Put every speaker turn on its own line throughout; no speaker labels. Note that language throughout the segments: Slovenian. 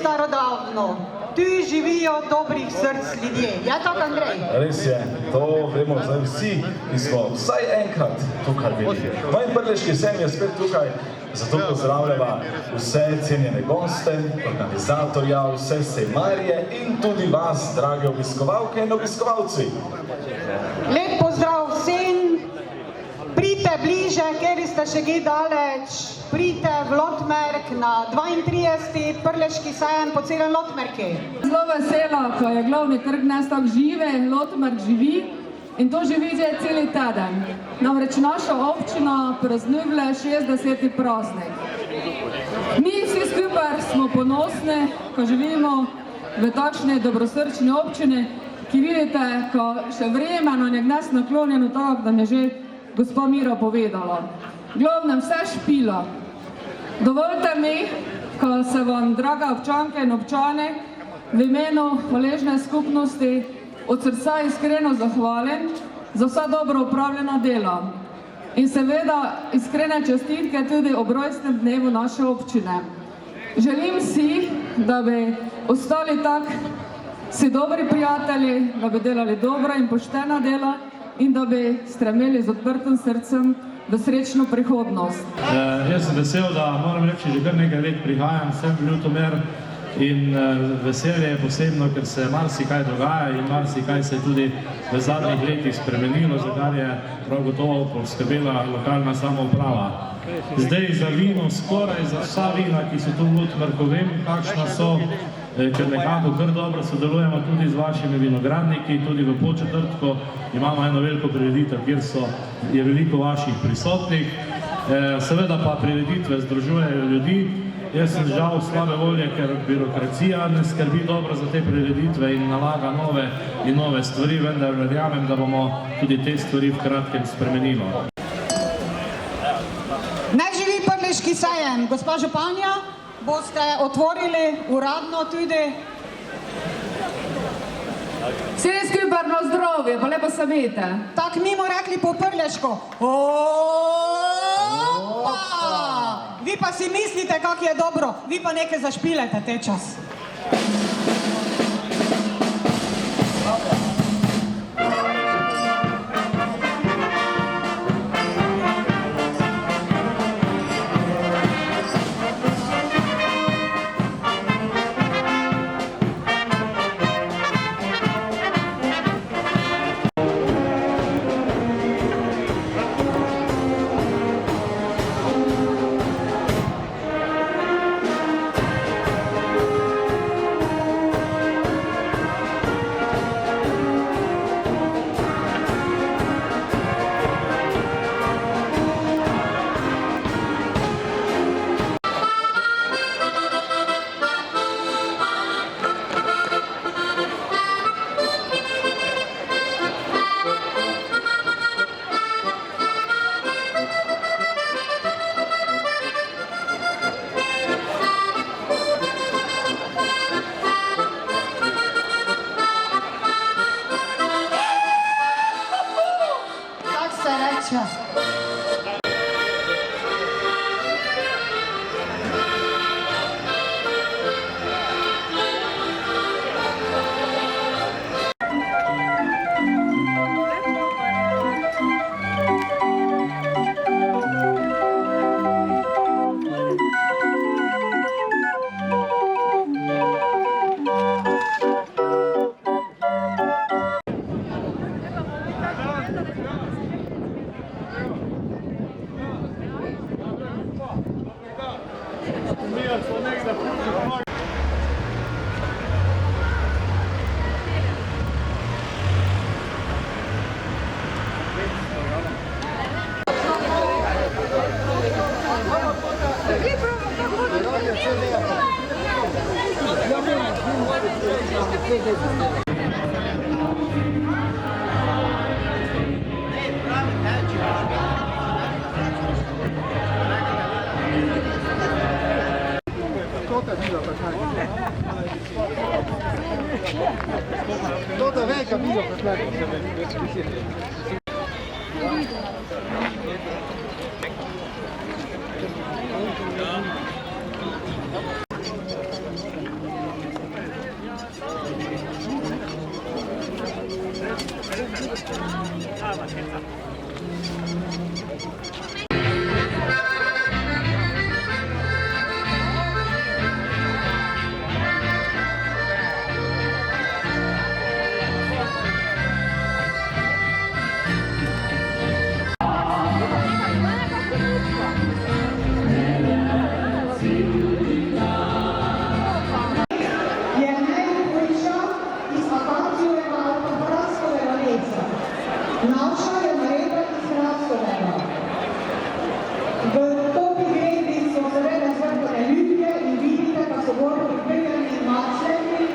Starodavno. Tu živijo dobrih src ljudje. Je tako, Andrej?
Res je, to vemo zdaj vsi, ki smo vsaj enkrat tukaj bili. Moj Prleški sem je spet tukaj, zato pozdravljava vse cenjene goste, organizatorja, vse sejmarje in tudi vas, drage obiskovalke in obiskovalci.
Lep pozdrav vsem. Pridite bliže, ker ste še kaj daleč. Pridite v Lotmerk na 32. Prleški sejem po celem Lotmerki.
Zelo veselo, ko je glavni trg nastak žive, Lotmerk živi in to živi že celi teden. Namreč naša občina praznuje 60. praznik. Mi vsi skupaj smo ponosni, ko živimo v takšni dobrosrčni občini, ki vidite, ko še vremeno nekdas naklonjeno tako, da mi je že gospa Mira povedala. Glavnem vse špilo. Dovolite mi, ko se vam, draga občanke in občane, v imenu hvaležne skupnosti od srca iskreno zahvalim za vsa dobro upravljena dela. In seveda iskrene čestitke tudi ob rojstnem dnevu naše občine. Želim si, da bi ostali tak si dobri prijatelji, da bi delali dobra in poštena dela in da bi stremeli z odprtim srcem v srečno prihodnost.
Jaz sem vesel, da moram reči, že kar nekaj let prihajam sem v Ljutomer in veselje je posebno, ker se marsikaj dogaja in marsikaj se tudi v zadnjih letih spremenilo, za kar je prav gotovo poskrbela lokalna samouprava. Zdaj za vino, skoraj za vsa vina, ki so tu v Ljutomerku, vem, kakšna so, ker nekako kar dobro sodelujemo tudi z vašimi vinogradniki, tudi v Podčetrtku imamo eno veliko prireditev, kjer je veliko vaših prisotnih. Seveda pa prireditve združujejo ljudi. Jaz sem žal slabe volje, ker birokracija ne skrbi dobro za te prireditve in nalaga nove stvari, vendar verjamem, da bomo tudi te stvari v kratkem spremenili.
Naj živi Prleški sejem. Gospa županja, boste otvorili uradno tudi?
Vsi skupaj na zdravje, pa lepo se imejte.
Tak mimo rekli po prleško. Opa! Vi pa si mislite, kak je dobro, vi pa nekaj zašpilete te čas. Je najhujša iz akacijevega ali pa hrastovega lesa. Naša je narejena iz hrastovega. V topi gredi so seveda zvrtane ljudje in vidite, da so bolj pripeljani macleni.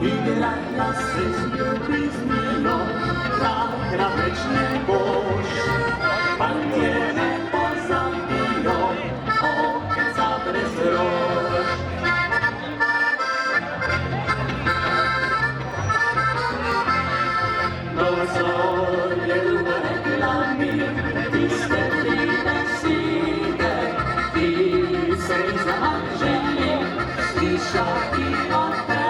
Igrala se z ljubiznilo, takrat več ne boš. Fantje ne pozabijo, okenca brez rož. Dozorje rekla mi, tiste pride sine, ti se zaželim slišati od tebe.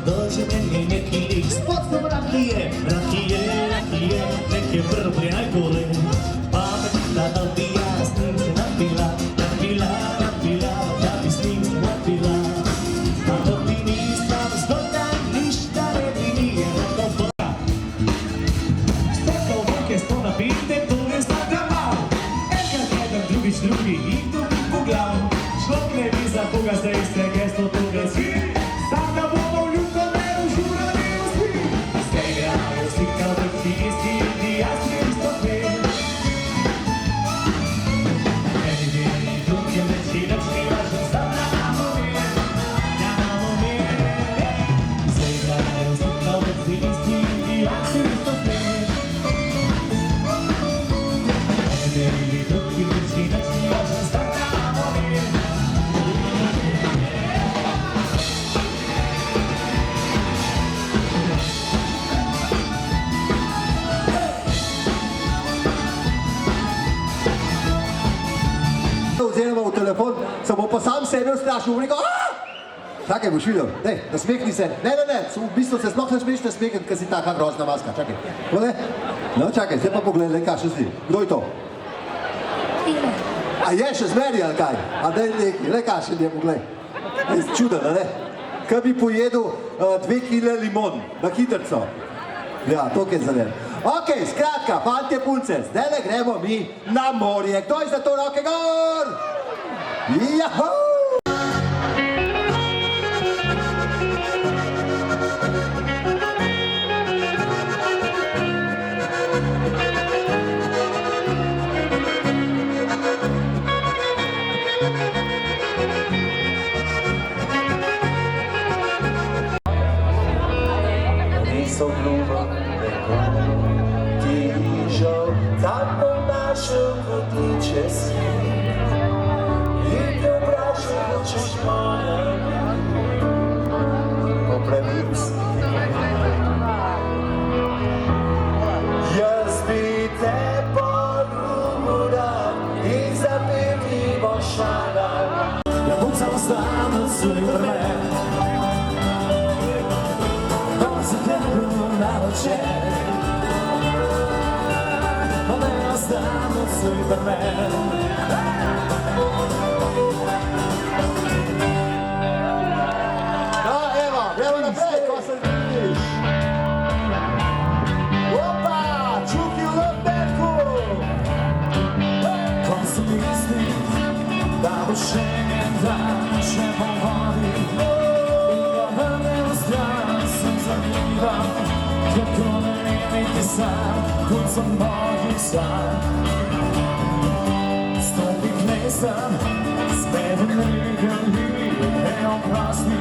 Dođe meni neki lik, spotkom rakije, neke brblje najgore. Pametna albija, s njim se napila, da bi s njim se napila. A dok bi nisam zgodan, ništa ne bi nije rekao Boga. Stekao voke sto napite, to je sada malo. Jedan, drugić, drugi i drugi po glavu. Šlok ne bi za Boga za iste gesto, toga svi. Sada bomo ljubav ne užurali u svi. Sve igraju slika vrti isti i ja svi isto sve. Meni vjeri drugi veći rečni važno sada namo mir. Sve igraju slika vrti isti i ja svi isto sve. Meni vjeri drugi veći rečni važno sada namo mir.
Vzemamo v telefon, se bo pa sam sebe ustrašil, bo rekel, aaa! Čakaj, boš videl, dej, nasmehni se. Ne, v bistvu se sploh ne smeš nasmehati, ker si taka grozna maska, čakaj. Tole? No, čakaj, zdaj pa pogledaj, kaj še zdi. Kdo je to? A je še zmeri, ali kaj? A daj neki, le kaj še je, pogledaj. Čuden, a ne? Kaj bi pojedel 2 kile limon na hitrco. Ja, to je zaden. Ok, skratka, fantje, punce, zdaj le gremo mi na morje. Kdo je za to roke gor? Jahu!
Niso glupa, ti žal, tako našel kotiče si. In te vprašal, hočeš moje po pravici. Jaz bi te poljubil rad in zapeljivo šalal. Ja bom sam ostane Superman. Superman.
No, evo, gremo naprej, ko se vidiš. Opa, čuki v lepetku.
Ko se mislim, da bo še en dan še povodi in da vrnem stran, sem zanimivan, kako ne imeti sam, kot sem mnogih sam. Stopih nesam, s tebe nekaj, ne oprosti,